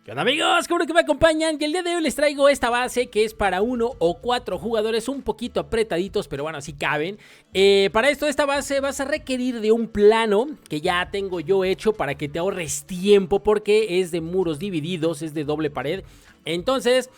¿Qué onda, amigos? ¿Cómo que me acompañan? Y el día de hoy les traigo esta base que es para 1 o 4 jugadores un poquito apretaditos, pero bueno, así caben. Para esto, esta base vas a requerir de un plano que ya tengo yo hecho para que te ahorres tiempo, porque es de muros divididos, es de doble pared. Entonces,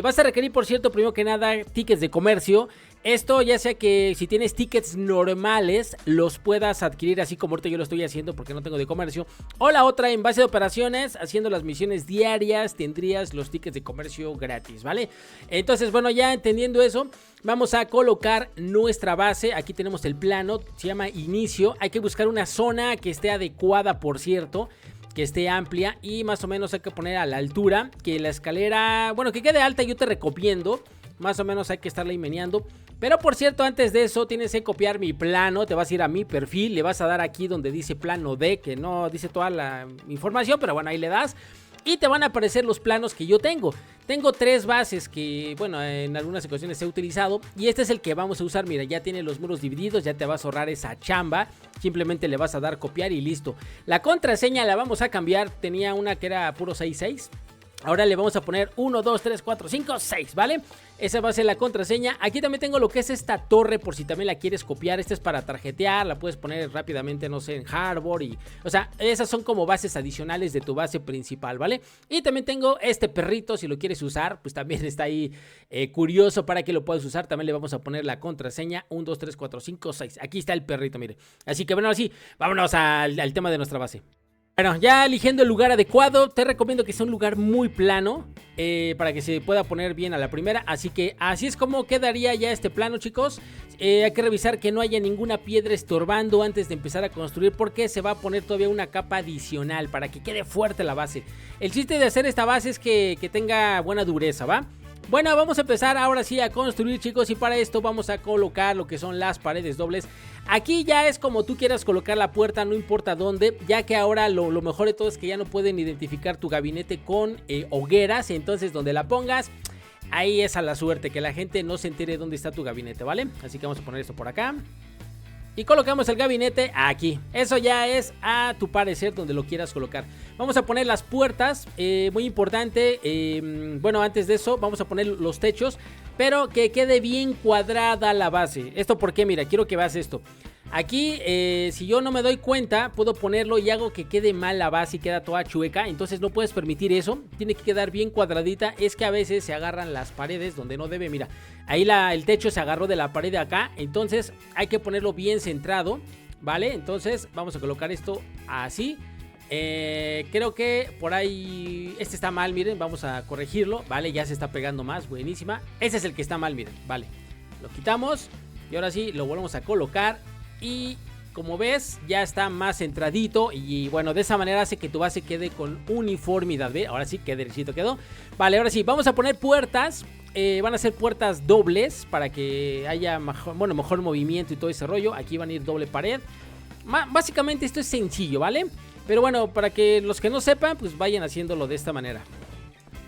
vas a requerir, por cierto, primero que nada, tickets de comercio. Esto ya sea que si tienes tickets normales los puedas adquirir así como ahorita yo lo estoy haciendo porque no tengo de comercio. O la otra, en base de operaciones, haciendo las misiones diarias, tendrías los tickets de comercio gratis, ¿vale? Entonces, bueno, ya entendiendo eso, vamos a colocar nuestra base. Aquí tenemos el plano, se llama inicio. Hay que buscar una zona que esté adecuada, por cierto, que esté amplia y más o menos hay que poner a la altura, que la escalera, bueno, que quede alta. Yo te recomiendo, más o menos hay que estarla ahí meneando. Pero por cierto, antes de eso tienes que copiar mi plano, te vas a ir a mi perfil, le vas a dar aquí donde dice plano D, que no dice toda la información, pero bueno, ahí le das. Y te van a aparecer los planos que yo tengo. Tengo 3 bases que, bueno, en algunas ocasiones he utilizado. Y este es el que vamos a usar. Mira, ya tiene los muros divididos, ya te vas a ahorrar esa chamba. Simplemente le vas a dar copiar y listo. La contraseña la vamos a cambiar. Tenía una que era puro 66. Ahora le vamos a poner 1, 2, 3, 4, 5, 6, ¿vale? Esa va a ser la contraseña. Aquí también tengo lo que es esta torre por si también la quieres copiar. Esta es para tarjetear, la puedes poner rápidamente, no sé, en Harbor y... O sea, esas son como bases adicionales de tu base principal, ¿vale? Y también tengo este perrito, si lo quieres usar, pues también está ahí curioso para que lo puedas usar. También le vamos a poner la contraseña 1, 2, 3, 4, 5, 6. Aquí está el perrito, mire. Así que bueno, así, vámonos al tema de nuestra base. Bueno, ya eligiendo el lugar adecuado, te recomiendo que sea un lugar muy plano para que se pueda poner bien a la primera. Así que así es como quedaría ya este plano, chicos. Hay que revisar que no haya ninguna piedra estorbando antes de empezar a construir, porque se va a poner todavía una capa adicional para que quede fuerte la base. El chiste de hacer esta base es que tenga buena dureza, ¿va? Bueno, vamos a empezar ahora sí a construir, chicos, y para esto vamos a colocar lo que son las paredes dobles. Aquí ya es como tú quieras colocar la puerta, no importa dónde, ya que ahora lo mejor de todo es que ya no pueden identificar tu gabinete con hogueras. Entonces donde la pongas, ahí es a la suerte, que la gente no se entere dónde está tu gabinete, ¿vale? Así que vamos a poner esto por acá. Y colocamos el gabinete aquí. Eso ya es a tu parecer donde lo quieras colocar. Vamos a poner las puertas, muy importante. Bueno, antes de eso vamos a poner los techos, pero que quede bien cuadrada la base. ¿Esto por qué? Mira, quiero que veas esto. Aquí, si yo no me doy cuenta, puedo ponerlo y hago que quede mal la base y queda toda chueca. Entonces no puedes permitir eso. Tiene que quedar bien cuadradita. Es que a veces se agarran las paredes donde no debe. Mira, ahí el techo se agarró de la pared de acá. Entonces hay que ponerlo bien centrado, ¿vale? Entonces vamos a colocar esto así. Creo que por ahí este está mal, miren, vamos a corregirlo, ¿vale? Ya se está pegando más, buenísima. Ese es el que está mal, miren, ¿vale? Lo quitamos y ahora sí lo volvemos a colocar. Y como ves, ya está más centradito. Y bueno, de esa manera hace que tu base quede con uniformidad. ¿Ve? Ahora sí, que derechito quedó. Vale, ahora sí, vamos a poner puertas. Van a ser puertas dobles para que haya mejor movimiento y todo ese rollo. Aquí van a ir doble pared. Básicamente esto es sencillo, ¿vale? Pero bueno, para que los que no sepan, pues vayan haciéndolo de esta manera.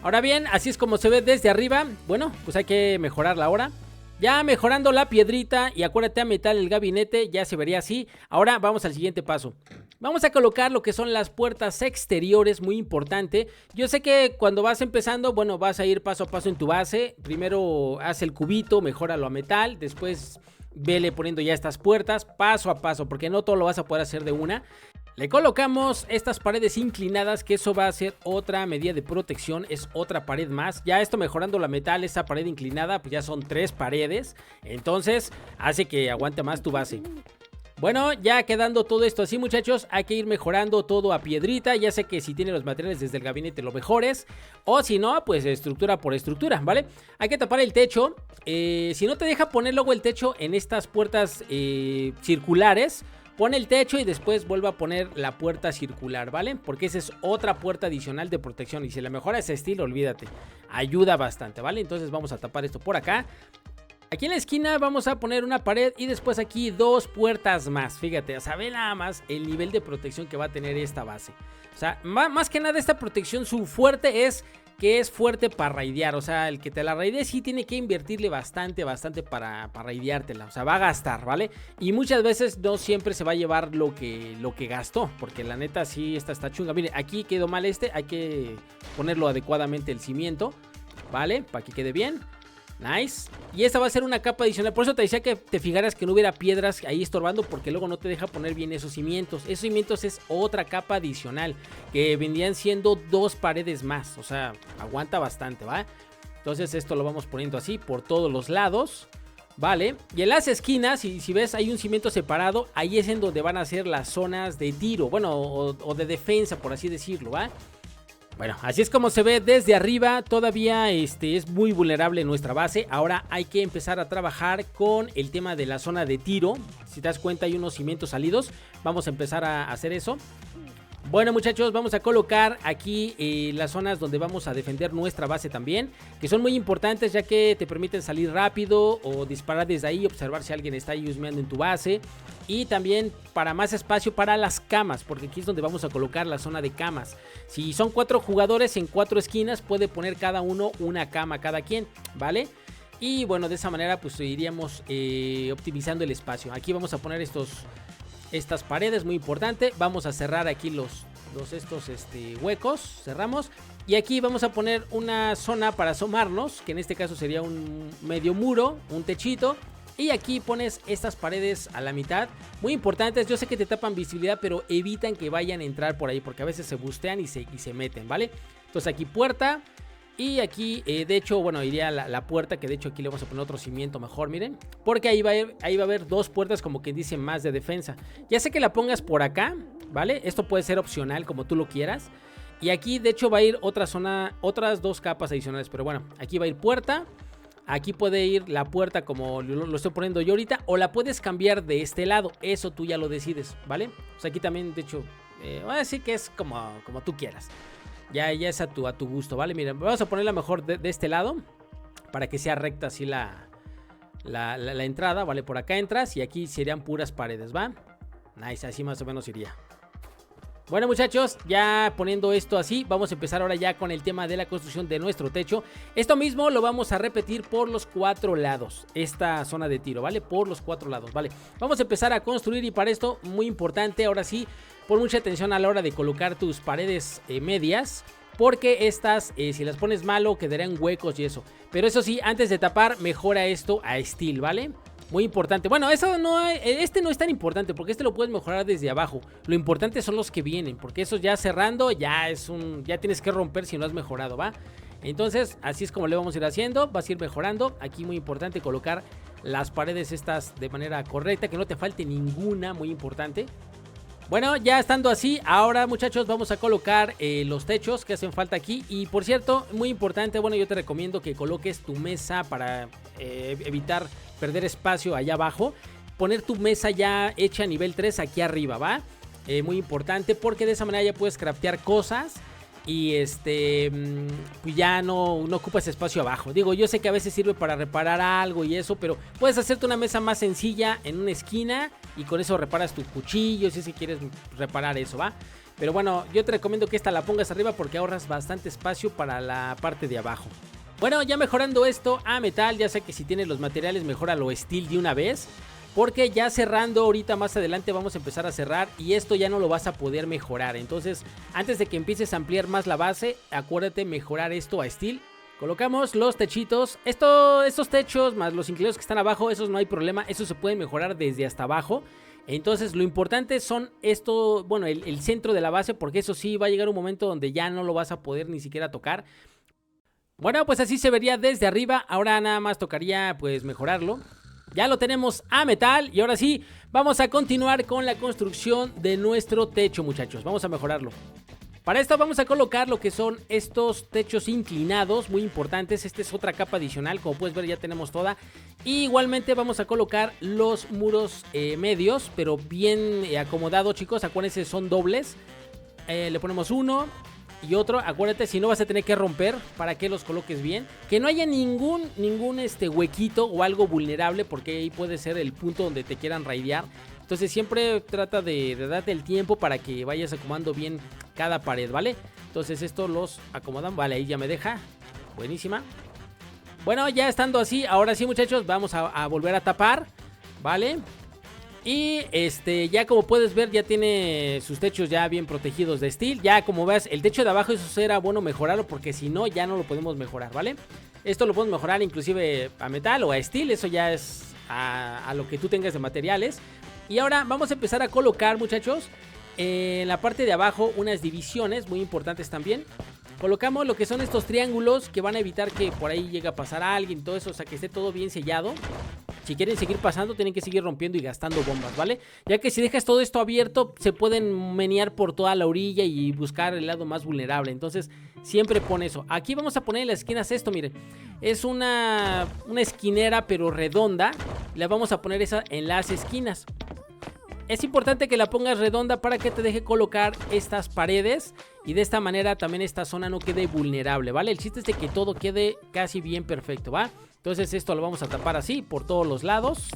Ahora bien, así es como se ve desde arriba. Bueno, pues hay que mejorarla ahora. Ya mejorando la piedrita y acuérdate a metal el gabinete, ya se vería así. Ahora vamos al siguiente paso. Vamos a colocar lo que son las puertas exteriores, muy importante. Yo sé que cuando vas empezando, bueno, vas a ir paso a paso en tu base. Primero haz el cubito, mejóralo a metal, después vele poniendo ya estas puertas paso a paso, porque no todo lo vas a poder hacer de una. Le colocamos estas paredes inclinadas, que eso va a ser otra medida de protección, es otra pared más. Ya esto mejorando la metal, esa pared inclinada, pues ya son 3 paredes. Entonces hace que aguante más tu base. Bueno, ya quedando todo esto así, muchachos, hay que ir mejorando todo a piedrita. Ya sé que si tiene los materiales desde el gabinete lo mejores, o si no, pues estructura por estructura, ¿vale? Hay que tapar el techo. Si no te deja poner luego el techo en estas puertas circulares, pone el techo y después vuelve a poner la puerta circular, ¿vale? Porque esa es otra puerta adicional de protección. Y si la mejora ese estilo, olvídate, ayuda bastante, ¿vale? Entonces vamos a tapar esto por acá. Aquí en la esquina vamos a poner una pared y después aquí 2 puertas más. Fíjate, o sea, ve nada más el nivel de protección que va a tener esta base. O sea, más que nada esta protección, su fuerte es que es fuerte para raidear. O sea, el que te la raidee sí tiene que invertirle bastante para raideártela. O sea, va a gastar, ¿vale? Y muchas veces no siempre se va a llevar lo que gastó, porque la neta sí esta está chunga. Mire, aquí quedó mal hay que ponerlo adecuadamente el cimiento, ¿vale? Para que quede bien. Nice. Y esta va a ser una capa adicional. Por eso te decía que te fijaras que no hubiera piedras ahí estorbando, porque luego no te deja poner bien esos cimientos. Esos cimientos es otra capa adicional, que vendrían siendo 2 paredes más. O sea, aguanta bastante, ¿va? Entonces esto lo vamos poniendo así por todos los lados, ¿vale? Y en las esquinas, si ves, hay un cimiento separado. Ahí es en donde van a ser las zonas de tiro, bueno, o de defensa, por así decirlo, ¿va? Bueno, así es como se ve desde arriba. Todavía es muy vulnerable nuestra base. Ahora hay que empezar a trabajar con el tema de la zona de tiro. Si te das cuenta, hay unos cimientos salidos. Vamos a empezar a hacer eso. Bueno, muchachos, vamos a colocar aquí las zonas donde vamos a defender nuestra base también, que son muy importantes, ya que te permiten salir rápido o disparar desde ahí, observar si alguien está ahí husmeando en tu base. Y también para más espacio para las camas, porque aquí es donde vamos a colocar la zona de camas. Si son 4 jugadores en 4 esquinas, puede poner cada uno una cama cada quien, ¿vale? Y bueno, de esa manera pues iríamos optimizando el espacio. Aquí vamos a poner estas paredes, muy importante. Vamos a cerrar aquí estos huecos, cerramos. Y aquí vamos a poner una zona para asomarnos, que en este caso sería un medio muro, un techito. Y aquí pones estas paredes a la mitad, muy importantes. Yo sé que te tapan visibilidad, pero evitan que vayan a entrar por ahí, porque a veces se bustean y se meten, ¿vale? Entonces aquí puerta. Y aquí, de hecho, bueno, iría la puerta, que de hecho aquí le vamos a poner otro cimiento mejor, miren. Porque ahí va a haber 2 puertas, como que dice, más de defensa. Ya sé que la pongas por acá, ¿vale? Esto puede ser opcional, como tú lo quieras. Y aquí, de hecho, va a ir otra zona, otras 2 capas adicionales. Pero bueno, aquí va a ir puerta. Aquí puede ir la puerta como lo estoy poniendo yo ahorita. O la puedes cambiar de este lado. Eso tú ya lo decides, ¿vale? O sea, aquí también, de hecho, voy a decir que es como tú quieras. Ya es a tu gusto, ¿vale? Miren, vamos a ponerla mejor de este lado, para que sea recta así la entrada, ¿vale? Por acá entras y aquí serían puras paredes, ¿va? Nice, así más o menos iría. Bueno, muchachos, ya poniendo esto así, vamos a empezar ahora ya con el tema de la construcción de nuestro techo. Esto mismo lo vamos a repetir por los 4 lados, esta zona de tiro, ¿vale? Por los 4 lados, ¿vale? Vamos a empezar a construir y para esto, muy importante, ahora sí, pon mucha atención a la hora de colocar tus paredes medias, porque estas, si las pones malo, quedarán huecos y eso. Pero eso sí, antes de tapar, mejora esto a steel, ¿vale? Muy importante. Bueno, eso no es tan importante, porque lo puedes mejorar desde abajo. Lo importante son los que vienen, porque esos ya cerrando ya tienes que romper si no has mejorado, ¿va? Entonces, así es como le vamos a ir haciendo, vas a ir mejorando. Aquí muy importante colocar las paredes estas de manera correcta, que no te falte ninguna, muy importante. Bueno, ya estando así, ahora muchachos vamos a colocar los techos que hacen falta aquí. Y por cierto, muy importante, bueno, yo te recomiendo que coloques tu mesa para evitar perder espacio allá abajo. Poner tu mesa ya hecha a nivel 3 aquí arriba, ¿va? Muy importante, porque de esa manera ya puedes craftear cosas. Y pues ya no ocupas espacio abajo. Digo, yo sé que a veces sirve para reparar algo y eso, pero puedes hacerte una mesa más sencilla en una esquina y con eso reparas tus cuchillos si es que quieres reparar eso, ¿va? Pero bueno, yo te recomiendo que esta la pongas arriba porque ahorras bastante espacio para la parte de abajo. Bueno, ya mejorando esto a metal, ya sé que si tienes los materiales, mejóralo steel de una vez. Porque ya cerrando ahorita más adelante vamos a empezar a cerrar y esto ya no lo vas a poder mejorar. Entonces, antes de que empieces a ampliar más la base, acuérdate mejorar esto a steel. Colocamos los techitos. Estos techos más los inclinados que están abajo, esos no hay problema. Esos se pueden mejorar desde hasta abajo. Entonces, lo importante son el centro de la base, porque eso sí va a llegar un momento donde ya no lo vas a poder ni siquiera tocar. Bueno, pues así se vería desde arriba. Ahora nada más tocaría pues mejorarlo. Ya lo tenemos a metal y ahora sí, vamos a continuar con la construcción de nuestro techo, muchachos. Vamos a mejorarlo. Para esto vamos a colocar lo que son estos techos inclinados, muy importantes. Esta es otra capa adicional, como puedes ver ya tenemos toda. Y igualmente vamos a colocar los muros medios, pero bien acomodados, chicos. Acuérdense, son dobles. Le ponemos 1, y otro. Acuérdate, si no vas a tener que romper para que los coloques bien. Que no haya ningún huequito o algo vulnerable, porque ahí puede ser el punto donde te quieran raidear. Entonces siempre trata de darte el tiempo para que vayas acomodando bien cada pared, ¿vale? Entonces esto los acomodan, vale, ahí ya me deja. Buenísima. Bueno, ya estando así, ahora sí, muchachos, vamos a volver a tapar, ¿vale? Y ya como puedes ver, ya tiene sus techos ya bien protegidos de steel. Ya como ves, el techo de abajo, eso será bueno mejorarlo, porque si no, ya no lo podemos mejorar, ¿vale? Esto lo podemos mejorar inclusive a metal o a steel, eso ya es a lo que tú tengas de materiales. Y ahora vamos a empezar a colocar, muchachos, en la parte de abajo unas divisiones muy importantes también. Colocamos lo que son estos triángulos que van a evitar que por ahí llegue a pasar a alguien, todo eso, o sea, que esté todo bien sellado. Si quieren seguir pasando, tienen que seguir rompiendo y gastando bombas, ¿vale? Ya que si dejas todo esto abierto, se pueden menear por toda la orilla y buscar el lado más vulnerable. Entonces, siempre pon eso. Aquí vamos a poner en las esquinas esto, miren. Es una esquinera, pero redonda. Le vamos a poner esa en las esquinas. Es importante que la pongas redonda para que te deje colocar estas paredes y de esta manera también esta zona no quede vulnerable, ¿vale? El chiste es de que todo quede casi bien perfecto, ¿va? Entonces esto lo vamos a tapar así por todos los lados.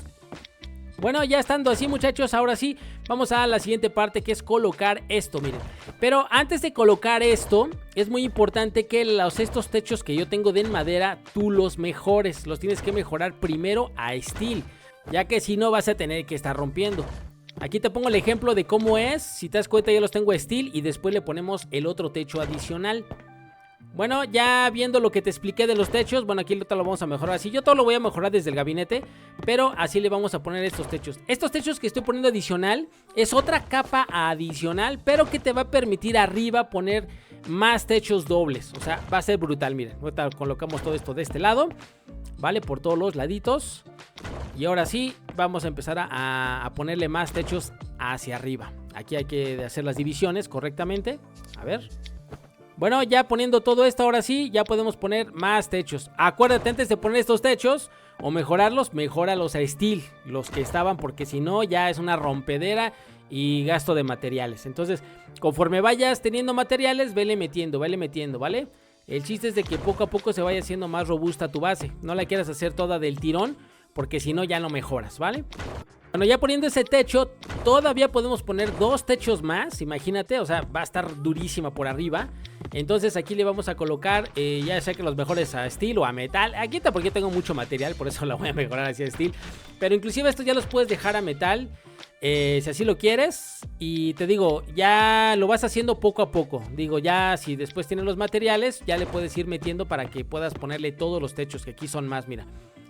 Bueno, ya estando así, muchachos, ahora sí vamos a la siguiente parte, que es colocar esto, miren. Pero antes de colocar esto, es muy importante que estos techos que yo tengo de madera, tú los mejores. Los tienes que mejorar primero a steel, ya que si no vas a tener que estar rompiendo. Aquí te pongo el ejemplo de cómo es. Si te das cuenta, ya los tengo a steel y después le ponemos el otro techo adicional. Bueno, ya viendo lo que te expliqué de los techos, bueno, aquí lo vamos a mejorar así. Yo todo lo voy a mejorar desde el gabinete, pero así le vamos a poner estos techos. Estos techos que estoy poniendo adicional es otra capa adicional, pero que te va a permitir arriba poner más techos dobles. O sea, va a ser brutal, miren. Ahorita colocamos todo esto de este lado, ¿vale? Por todos los laditos. Y ahora sí, vamos a empezar a ponerle más techos hacia arriba. Aquí hay que hacer las divisiones correctamente. A ver. Bueno, ya poniendo todo esto, ahora sí, ya podemos poner más techos. Acuérdate, antes de poner estos techos o mejorarlos, méjoralos a steel, los que estaban, porque si no, ya es una rompedera y gasto de materiales. Entonces, conforme vayas teniendo materiales, vele metiendo, ¿vale? El chiste es de que poco a poco se vaya haciendo más robusta tu base. No la quieras hacer toda del tirón, porque si no, ya no mejoras, ¿vale? Bueno, ya poniendo ese techo, todavía podemos poner dos techos más, imagínate, o sea, va a estar durísima por arriba. Entonces aquí le vamos a colocar, ya sea que los mejores a steel o a metal. Aquí está porque tengo mucho material, por eso la voy a mejorar hacia steel. Pero inclusive estos ya los puedes dejar a metal, si así lo quieres. Y te digo, ya lo vas haciendo poco a poco. Digo, ya si después tienes los materiales, ya le puedes ir metiendo para que puedas ponerle todos los techos, que aquí son más, mira.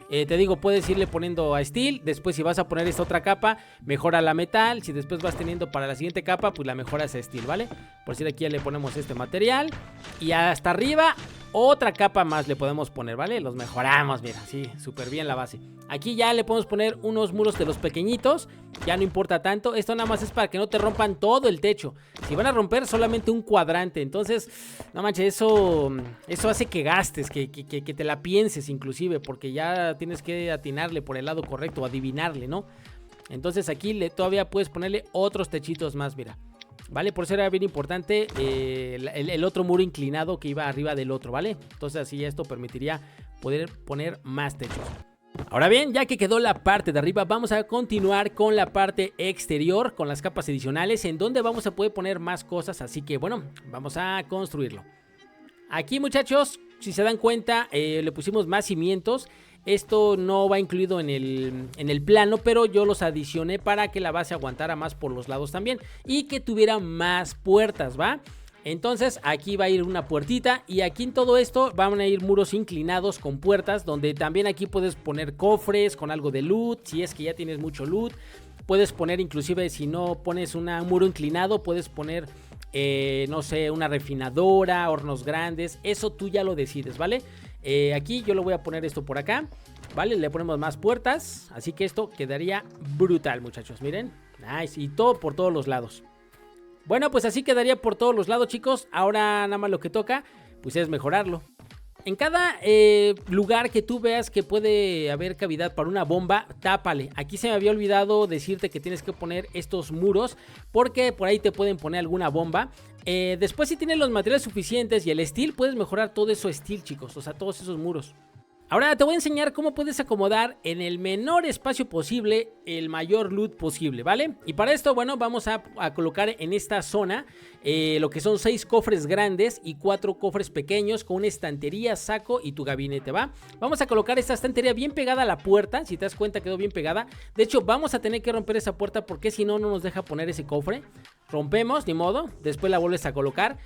Te digo, puedes irle poniendo a steel. Después, si vas a poner esta otra capa, mejora la metal. Si después vas teniendo para la siguiente capa, pues la mejoras a steel, ¿vale? Por si aquí ya le ponemos este material. Y hasta arriba, otra capa más le podemos poner, ¿vale? Los mejoramos, mira, sí, súper bien la base. Aquí ya le podemos poner unos muros de los pequeñitos. Ya no importa tanto. Esto nada más es para que no te rompan todo el techo. Si van a romper solamente un cuadrante. Entonces, no manches, eso hace que gastes, que te la pienses inclusive, porque ya tienes que atinarle por el lado correcto o adivinarle, ¿no? Entonces aquí todavía puedes ponerle otros techitos más, mira. ¿Vale? Por eso era bien importante el otro muro inclinado que iba arriba del otro, ¿vale? Entonces así esto permitiría poder poner más techos. Ahora bien, ya que quedó la parte de arriba, vamos a continuar con la parte exterior, con las capas adicionales, en donde vamos a poder poner más cosas. Así que bueno, vamos a construirlo. Aquí, muchachos, si se dan cuenta, le pusimos más cimientos. Esto no va incluido en el plano, pero yo los adicioné para que la base aguantara más por los lados también y que tuviera más puertas, ¿va? Entonces aquí va a ir una puertita y aquí en todo esto van a ir muros inclinados con puertas, donde también aquí puedes poner cofres con algo de loot, si es que ya tienes mucho loot. Puedes poner, inclusive si no pones un muro inclinado, puedes poner, no sé, una refinadora, hornos grandes. Eso tú ya lo decides, ¿vale? Aquí yo lo voy a poner esto por acá, ¿vale? Le ponemos más puertas, así que esto quedaría brutal, muchachos, miren. Nice, y todo por todos los lados. Bueno, pues así quedaría por todos los lados, chicos. Ahora nada más lo que toca, pues es mejorarlo. En cada lugar que tú veas que puede haber cavidad para una bomba, tápale. Aquí se me había olvidado decirte que tienes que poner estos muros porque por ahí te pueden poner alguna bomba. Después, si tienes los materiales suficientes y el steel, puedes mejorar todo eso steel, chicos. O sea, todos esos muros. Ahora te voy a enseñar cómo puedes acomodar en el menor espacio posible el mayor loot posible, ¿vale? Y para esto, bueno, vamos a colocar en esta zona lo que son 6 cofres grandes y 4 cofres pequeños con una estantería, saco y tu gabinete, ¿va? Vamos a colocar esta estantería bien pegada a la puerta, si te das cuenta quedó bien pegada. De hecho, vamos a tener que romper esa puerta porque si no, no nos deja poner ese cofre. Rompemos, ni modo, después la vuelves a colocar.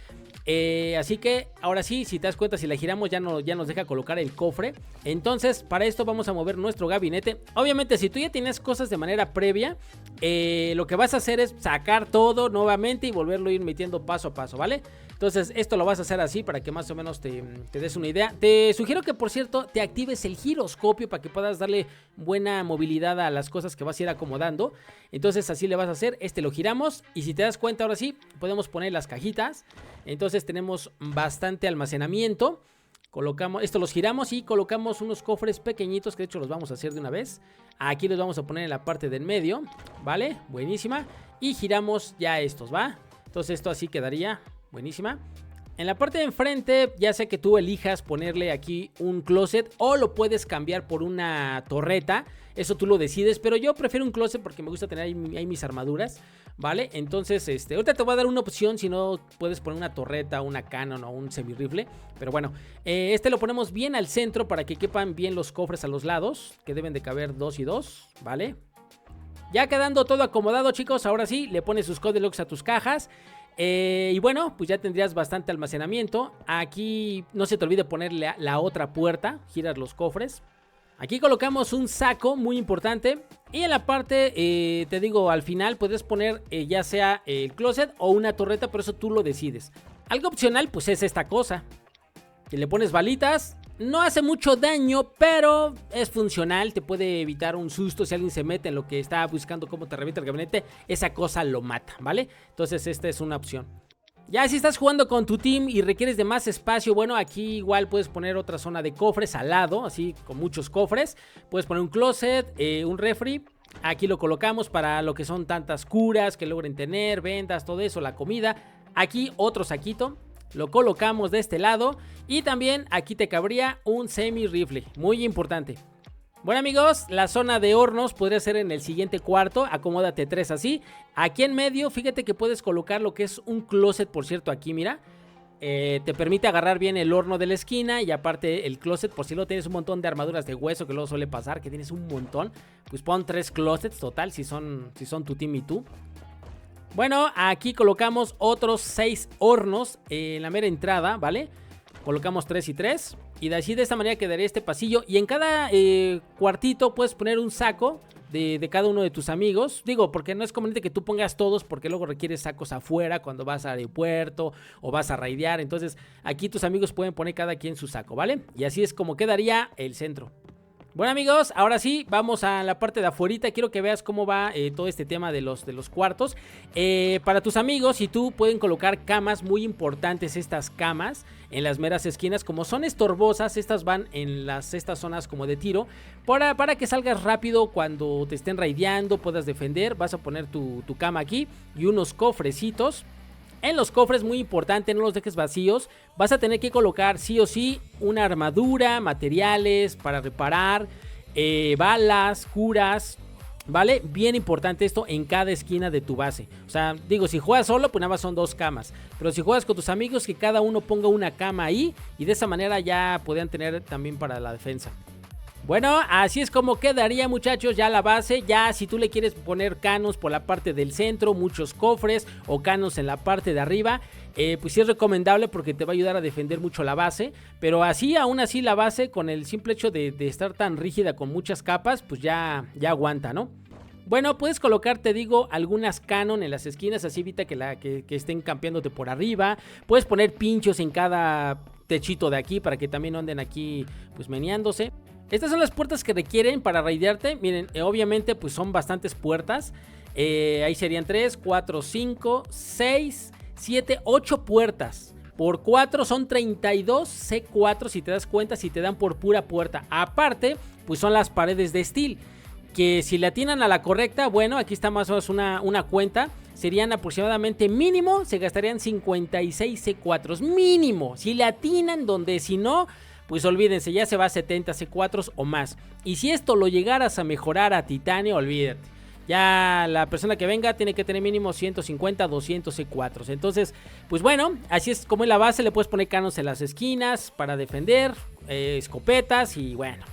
Así que ahora sí, si te das cuenta, si la giramos ya nos deja colocar el cofre. Entonces para esto vamos a mover nuestro gabinete. Obviamente si tú ya tienes cosas de manera previa, lo que vas a hacer es sacar todo nuevamente y volverlo a ir metiendo paso a paso, ¿vale? Entonces esto lo vas a hacer así para que más o menos te des una idea. Te sugiero que, por cierto, te actives el giroscopio para que puedas darle buena movilidad a las cosas que vas a ir acomodando. Entonces así le vas a hacer, lo giramos y si te das cuenta ahora sí podemos poner las cajitas. Entonces tenemos bastante almacenamiento. Colocamos, esto los giramos y colocamos unos cofres pequeñitos que de hecho los vamos a hacer de una vez. Aquí los vamos a poner en la parte del medio, ¿vale? Buenísima. Y giramos ya estos, ¿va? Entonces esto así quedaría, buenísima. En la parte de enfrente, ya sea que tú elijas ponerle aquí un closet o lo puedes cambiar por una torreta. Eso tú lo decides, pero yo prefiero un closet porque me gusta tener ahí mis armaduras, ¿vale? Entonces, ahorita te voy a dar una opción, si no puedes poner una torreta, una Canon o un semirrifle. Pero bueno, lo ponemos bien al centro para que quepan bien los cofres a los lados, que deben de caber 2 y 2, ¿vale? Ya quedando todo acomodado, chicos, ahora sí, le pones sus code locks a tus cajas. Y bueno, pues ya tendrías bastante almacenamiento. Aquí no se te olvide ponerle la otra puerta, giras los cofres. Aquí colocamos un saco muy importante. Y en la parte, te digo, al final puedes poner ya sea el closet o una torreta, pero eso tú lo decides. Algo opcional pues es esta cosa, que le pones balitas. No hace mucho daño, pero es funcional. Te puede evitar un susto si alguien se mete en lo que está buscando cómo te revienta el gabinete. Esa cosa lo mata, ¿vale? Entonces esta es una opción. Ya si estás jugando con tu team y requieres de más espacio, bueno, aquí igual puedes poner otra zona de cofres al lado, así con muchos cofres. Puedes poner un closet, un refri. Aquí lo colocamos para lo que son tantas curas que logren tener, vendas, todo eso, la comida. Aquí otro saquito. Lo colocamos de este lado y también aquí te cabría un semi-rifle, muy importante. Bueno amigos, la zona de hornos podría ser en el siguiente cuarto, acomódate 3 así. Aquí en medio, fíjate que puedes colocar lo que es un closet, por cierto, aquí mira. Te permite agarrar bien el horno de la esquina y aparte el closet, por si luego tienes un montón de armaduras de hueso, que luego suele pasar, que tienes un montón. Pues pon 3 closets total, si son tu team y tú. Bueno, aquí colocamos otros 6 hornos en la mera entrada, ¿vale? Colocamos 3 y 3. Y de esta manera quedaría este pasillo. Y en cada cuartito puedes poner un saco de cada uno de tus amigos. Digo, porque no es conveniente que tú pongas todos, porque luego requieres sacos afuera cuando vas al aeropuerto o vas a raidear. Entonces aquí tus amigos pueden poner cada quien su saco, ¿vale? Y así es como quedaría el centro. Bueno amigos, ahora sí, vamos a la parte de afuerita. Quiero que veas cómo va todo este tema de los cuartos. Para tus amigos y tú pueden colocar camas muy importantes, estas camas en las meras esquinas. Como son estorbosas, estas van en estas zonas como de tiro. Para que salgas rápido cuando te estén raideando, puedas defender. Vas a poner tu cama aquí y unos cofrecitos. En los cofres, muy importante, no los dejes vacíos. Vas a tener que colocar sí o sí una armadura, materiales para reparar, balas, curas, ¿vale? Bien importante esto en cada esquina de tu base. O sea, digo, si juegas solo, pues nada más son 2 camas. Pero si juegas con tus amigos, que cada uno ponga una cama ahí. Y de esa manera ya podrían tener también para la defensa. Bueno, así es como quedaría, muchachos, ya la base. Ya si tú le quieres poner canos por la parte del centro, muchos cofres o canos en la parte de arriba, pues sí es recomendable porque te va a ayudar a defender mucho la base. Pero así, aún así la base, con el simple hecho de estar tan rígida con muchas capas, pues ya aguanta, ¿no? Bueno, puedes colocar, te digo, algunas canon en las esquinas, así evita que estén campeándote por arriba. Puedes poner pinchos en cada techito de aquí para que también no anden aquí pues meneándose. Estas son las puertas que requieren para raidearte. Miren, obviamente pues son bastantes puertas. Ahí serían 3, 4, 5, 6, 7, 8 puertas Por 4 son 32 C4 si te das cuenta, si te dan por pura puerta. Aparte, pues son las paredes de steel, que si le atinan a la correcta, bueno, aquí está más o menos una cuenta. Serían aproximadamente mínimo, se gastarían 56 C4 mínimo. Si le atinan, donde si no, pues olvídense, ya se va a 70 C4 o más. Y si esto lo llegaras a mejorar a titanio, olvídate. Ya la persona que venga tiene que tener mínimo 150, 200 C4. Entonces, pues bueno, así es como es la base. Le puedes poner canos en las esquinas para defender, escopetas y bueno.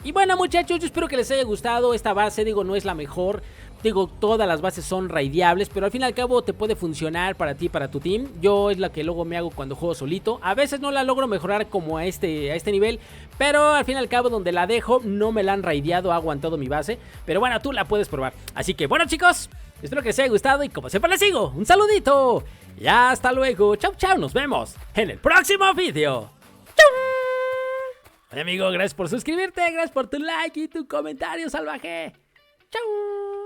Y bueno, muchachos, yo espero que les haya gustado esta base. Digo, no es la mejor. Digo, todas las bases son raideables, pero al fin y al cabo te puede funcionar para ti, para tu team. Yo es la que luego me hago cuando juego solito. A veces no la logro mejorar como a este nivel, pero al fin y al cabo donde la dejo no me la han raideado, ha aguantado mi base. Pero bueno, tú la puedes probar. Así que bueno, chicos, espero que les haya gustado y como siempre les digo, un saludito. Y hasta luego. Chau, chau, nos vemos en el próximo video. Chau. Oye, amigo, gracias por suscribirte, gracias por tu like y tu comentario salvaje. Chau.